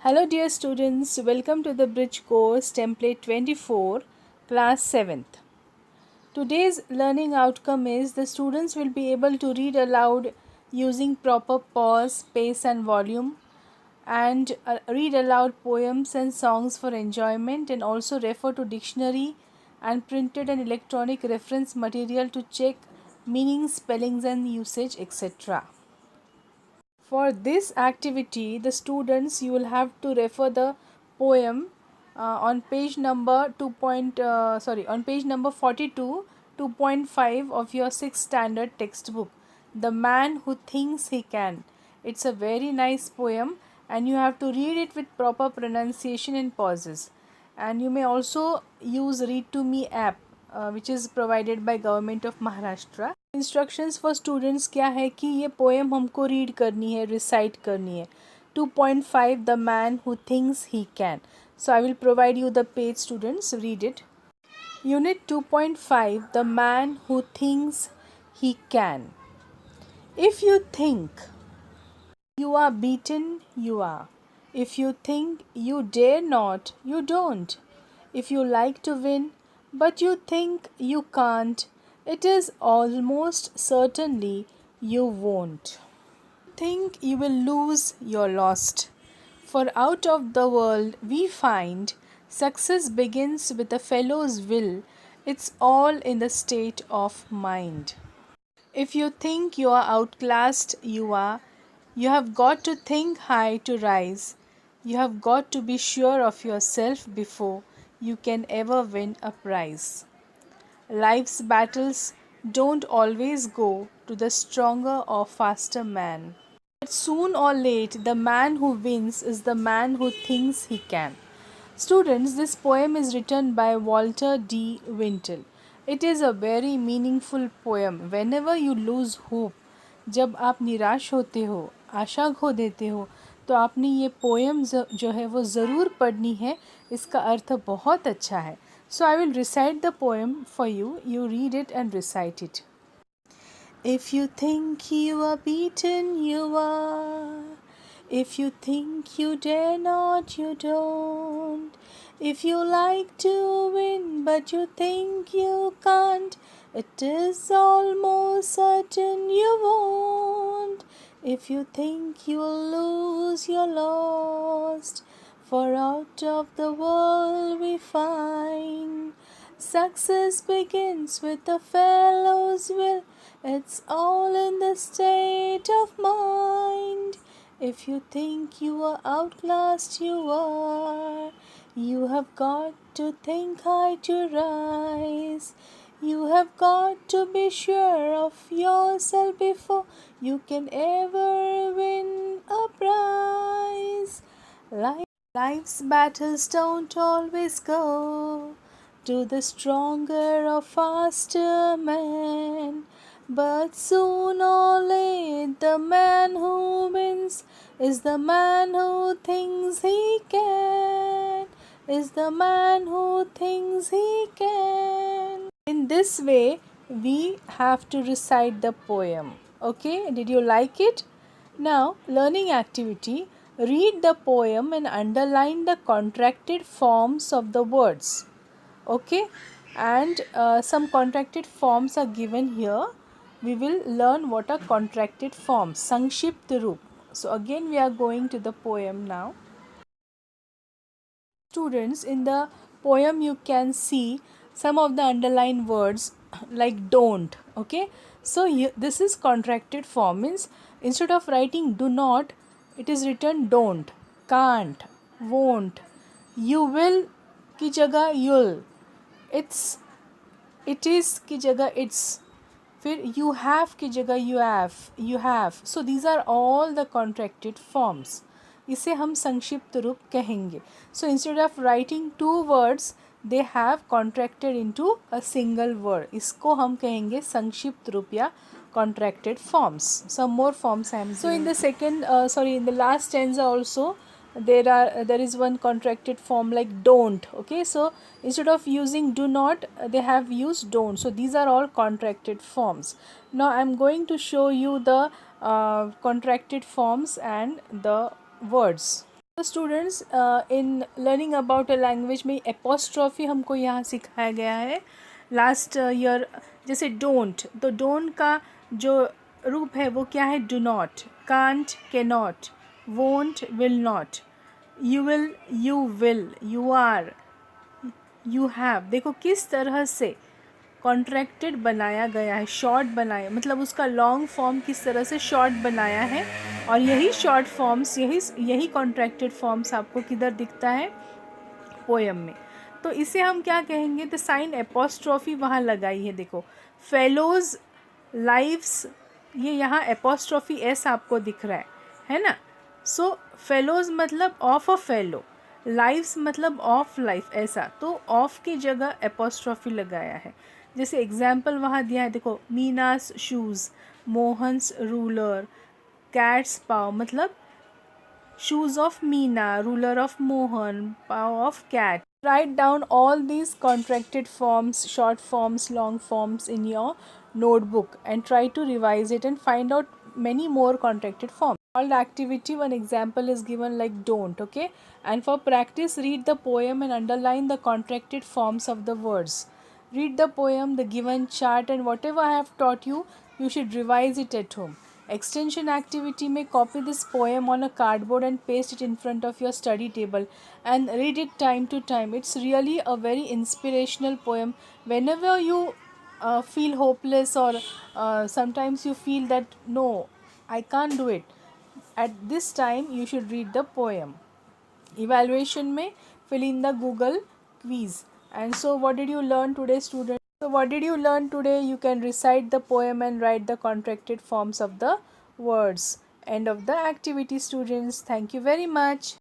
Hello dear students, welcome to the BridgeCourse template 24, class 7th. Today's learning outcome is the students will be able to read aloud using proper pause, pace and volume, and read aloud poems and songs for enjoyment, and also refer to dictionary and printed and electronic reference material to check meanings, spellings and usage, etc. For this activity, the students, you will have to refer the poem on page number on page number 42, 2.5 of your 6th standard textbook, The Man Who Thinks He Can. It's a very nice poem and you have to read it with proper pronunciation and pauses. And you may also use Read to Me app which is provided by Government of Maharashtra. Instructions for students क्या है कि ये poem हमको read करनी है, recite करनी है. 2.5 the man who thinks he can. So I will provide you the page, students, read it. Unit 2.5 the man who thinks he can. If you think you are beaten, you are. If you think you dare not, you don't. If you like to win, but you think you can't, it is almost certainly you won't. Think you will lose, you're lost. For out of the world we find, success begins with a fellow's will. It's all in the state of mind. If you think you are outclassed, you are. You have got to think high to rise. You have got to be sure of yourself before you can ever win a prize. Life's battles don't always go to the stronger or faster man. But soon or late, the man who wins is the man who thinks he can. Students, this poem is written by Walter D. Wintle. It is a very meaningful poem. Whenever you lose hope, जब आप निराश होते हो, आशा खो देते हो, तो आपने ये पोएम जो है वो ज़रूर पढ़नी है. इसका अर्थ बहुत अच्छा है. So I will recite the poem for you. You read it and recite it. If you think you are beaten, you are. If you think you dare not, you don't. If you like to win, but you think you can't, it is almost certain you won't. If you think you'll lose, you're lost. For out of the world we find, success begins with a fellow's will. It's all in the state of mind. If you think you are outclassed, you are. You have got to think high to rise. You have got to be sure of yourself before you can ever win a prize. Life's battles don't always go to the stronger or faster man. But soon or late, the man who wins is the man who thinks he can. Is the man who thinks he can. In this way, we have to recite the poem. Okay, did you like it? Now, learning activity. Read the poem and underline the contracted forms of the words. Okay, and some contracted forms are given here. We will learn what are contracted forms. Sankshipt Roop. So again we are going to the poem now. Students, in the poem you can see some of the underlined words like don't. Okay, so this is contracted form. Means instead of writing do not, it is written don't, can't, won't. You will की जगह you'll. It is की जगह it's. फिर you have की जगह you have. So these are all the contracted forms. इसे हम संक्षिप्त रूप कहेंगे. So instead of writing two words, they have contracted into a single word. इसको हम कहेंगे संक्षिप्त रूप या contracted forms. Some more forms I am. So in the last stanza also, there is one contracted form like don't. Okay, so instead of using do not, they have used don't. So these are all contracted forms. Now I am going to show you the contracted forms and the words. Students in learning about a language में apostrophe हमको यहाँ सिखाया गया है last year. जैसे don't, तो don't का जो रूप है वो क्या है? Do not, can't, can not, won't, will not, you will, you are, you have. देखो किस तरह से कॉन्ट्रैक्टेड बनाया गया है, शॉर्ट बनाया, मतलब उसका लॉन्ग फॉर्म किस तरह से शॉर्ट बनाया है। और यही शॉर्ट फॉर्म्स, यही कॉन्ट्रैक्टेड फॉर्म्स आपको किधर दिखता है? पोएम में। तो इसे हम क्या कहेंगे? द साइन एपोस्ट्रॉफी वहाँ लगाई है, देखो। फेलोज लाइव्स, ये यहाँ एपोस्ट्रॉफी एस आपको दिख रहा है ना। सो फेलोज मतलब ऑफ अ फेलो, लाइव्स मतलब ऑफ लाइफ, ऐसा। तो ऑफ की जगह एपोस्ट्रॉफी लगाया है। जैसे एग्जाम्पल वहाँ दिया है, देखो। Meena's shoes, Mohan's ruler, cat's paw, मतलब shoes of Meena, ruler of Mohan, paw of cat. Write down all these contracted forms, short forms, long forms in your notebook and try to revise it and find out many more contracted forms. Called activity, one example is given like don't, okay? And for practice, read the poem and underline the contracted forms of the words. Read the poem, the given chart, and whatever I have taught you, you should revise it at home. Extension activity may copy this poem on a cardboard and paste it in front of your study table and read it time to time. It's really a very inspirational poem. Whenever you feel hopeless, or sometimes you feel that no, I can't do it, at this time you should read the poem. Evaluation may fill in the Google quiz. And so what did you learn today, students? So what did you learn today? You can recite the poem and write the contracted forms of the words. End of the activity, students. Thank you very much.